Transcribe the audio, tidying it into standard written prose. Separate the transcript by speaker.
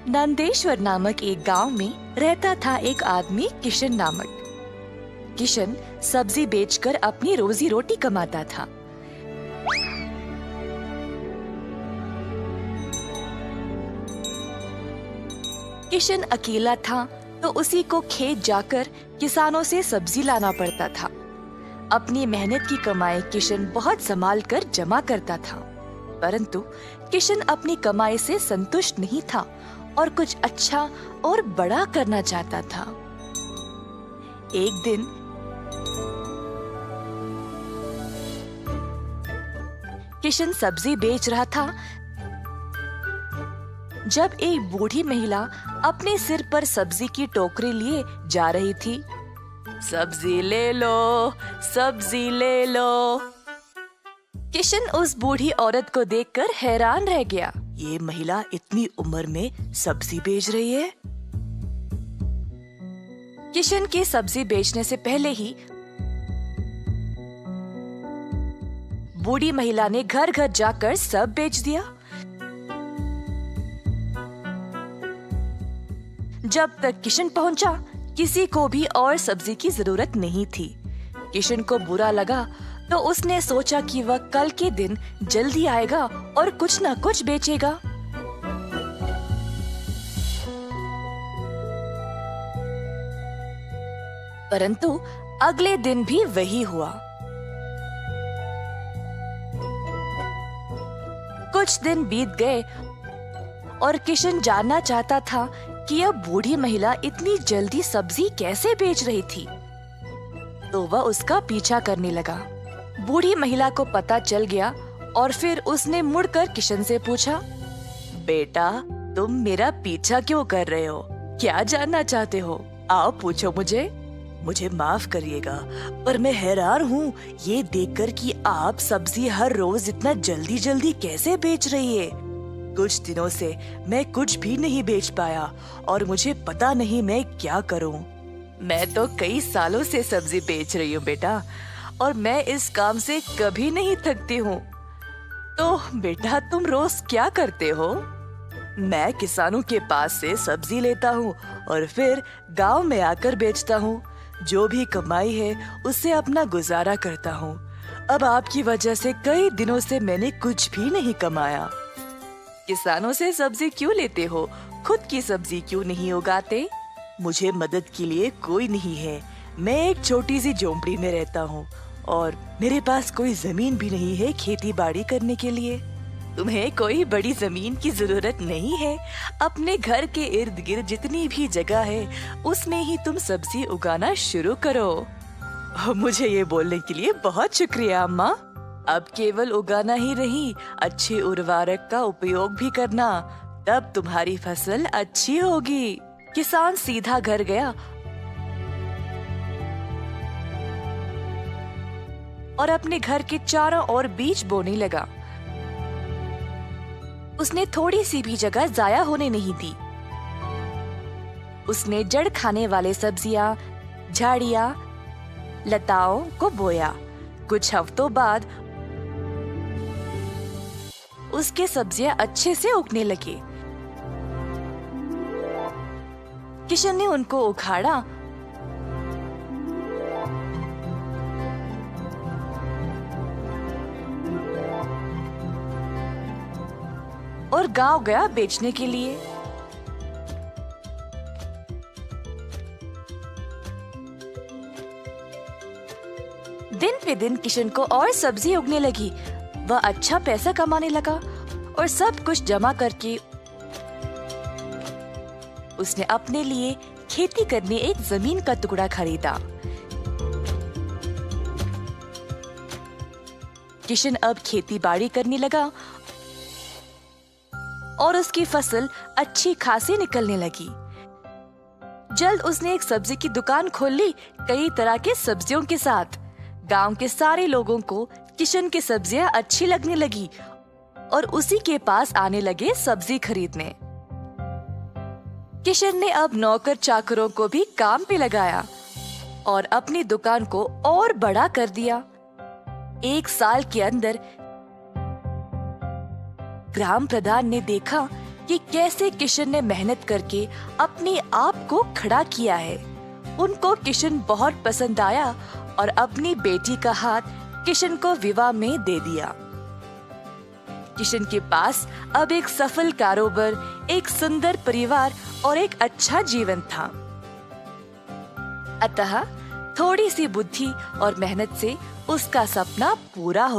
Speaker 1: नंदेश्वर नामक एक गांव में रहता था एक आदमी किशन नामक। किशन सब्जी बेचकर अपनी रोजी रोटी कमाता था। किशन अकेला था तो उसी को खेत जाकर किसानों से सब्जी लाना पड़ता था। अपनी मेहनत की कमाई किशन बहुत संभाल कर जमा करता था, परंतु किशन अपनी कमाई से संतुष्ट नहीं था और कुछ अच्छा और बड़ा करना चाहता था। एक दिन किशन सब्जी बेच रहा था जब एक बूढ़ी महिला अपने सिर पर सब्जी की टोकरी लिए जा रही थी। सब्जी ले लो, सब्जी ले लो। किशन उस बूढ़ी औरत को देखकर हैरान रह गया। ये महिला इतनी उम्र में सब्जी बेच रही है। किशन के सब्जी बेचने से पहले ही बूढ़ी महिला ने घर घर जाकर सब बेच दिया। जब तक किशन पहुंचा, किसी को भी और सब्जी की जरूरत नहीं थी। किशन को बुरा लगा तो उसने सोचा कि वह कल के दिन जल्दी आएगा और कुछ न कुछ बेचेगा। परंतु अगले दिन भी वही हुआ। कुछ दिन बीत गए और किशन जानना चाहता था कि यह बूढ़ी महिला इतनी जल्दी सब्जी कैसे बेच रही थी, तो वह उसका पीछा करने लगा। बूढ़ी महिला को पता चल गया और फिर उसने मुड़कर किशन से पूछा, बेटा, तुम मेरा पीछा क्यों कर रहे हो? क्या जानना चाहते हो? आओ पूछो मुझे माफ करिएगा, पर मैं हैरान हूँ ये देखकर कि आप सब्जी हर रोज इतना जल्दी जल्दी कैसे बेच रही है। कुछ दिनों से मैं कुछ भी नहीं बेच पाया और मुझे पता नहीं मैं क्या करूं। मैं तो कई सालों से सब्जी बेच रही हूँ बेटा, और मैं इस काम से कभी नहीं थकती हूँ। तो बेटा, तुम रोज क्या करते हो? मैं किसानों के पास से सब्जी लेता हूँ और फिर गांव में आकर बेचता हूँ। जो भी कमाई है उससे अपना गुजारा करता हूँ। अब आपकी वजह से कई दिनों से मैंने कुछ भी नहीं कमाया। किसानों से सब्जी क्यों लेते हो? खुद की सब्जी क्यों नहीं उगाते? मुझे मदद के लिए कोई नहीं है। मैं एक छोटी सी झोंपड़ी में रहता हूँ और मेरे पास कोई जमीन भी नहीं है खेती बाड़ी करने के लिए। तुम्हें कोई बड़ी जमीन की जरूरत नहीं है। अपने घर के इर्द गिर्द जितनी भी जगह है उसमें ही तुम सब्जी उगाना शुरू करो। मुझे ये बोलने के लिए बहुत शुक्रिया अम्मा। अब केवल उगाना ही नहीं, अच्छे उर्वरक का उपयोग भी करना, तब तुम्हारी फसल अच्छी होगी। किसान सीधा घर गया और अपने घर के चारों ओर बीज बोने लगा। उसने थोड़ी सी भी जगह जाया होने नहीं दी। उसने जड़ खाने वाले सब्जियां, झाड़ियां, लताओं को बोया। कुछ हफ्तों बाद उसके सब्जियां अच्छे से उगने लगी। किशन ने उनको उखाड़ा और गांव गया बेचने के लिए। दिन पे दिन किशन को और सब्जी उगने लगी। वह अच्छा पैसा कमाने लगा और सब कुछ जमा करके उसने अपने लिए खेती करने एक जमीन का टुकड़ा खरीदा। किशन अब खेती बाड़ी करने लगा और उसकी फसल अच्छी खासी निकलने लगी। जल्द उसने एक सब्जी की दुकान खोल ली, कई तरह के सब्जियों के साथ। गांव के सारे लोगों को किशन की सब्जियां अच्छी लगने लगी और उसी के पास आने लगे सब्जी खरीदने। किशन ने अब नौकर चाकरों को भी काम पे लगाया और अपनी दुकान को और बड़ा कर दिया। एक साल के अंदर ग्राम प्रधान ने देखा कि कैसे किशन ने मेहनत करके अपने आप को खड़ा किया है। उनको किशन बहुत पसंद आया और अपनी बेटी का हाथ किशन को विवाह में दे दिया। किशन के पास अब एक सफल कारोबार, एक सुंदर परिवार और एक अच्छा जीवन था। अतः थोड़ी सी बुद्धि और मेहनत से उसका सपना पूरा हो गया।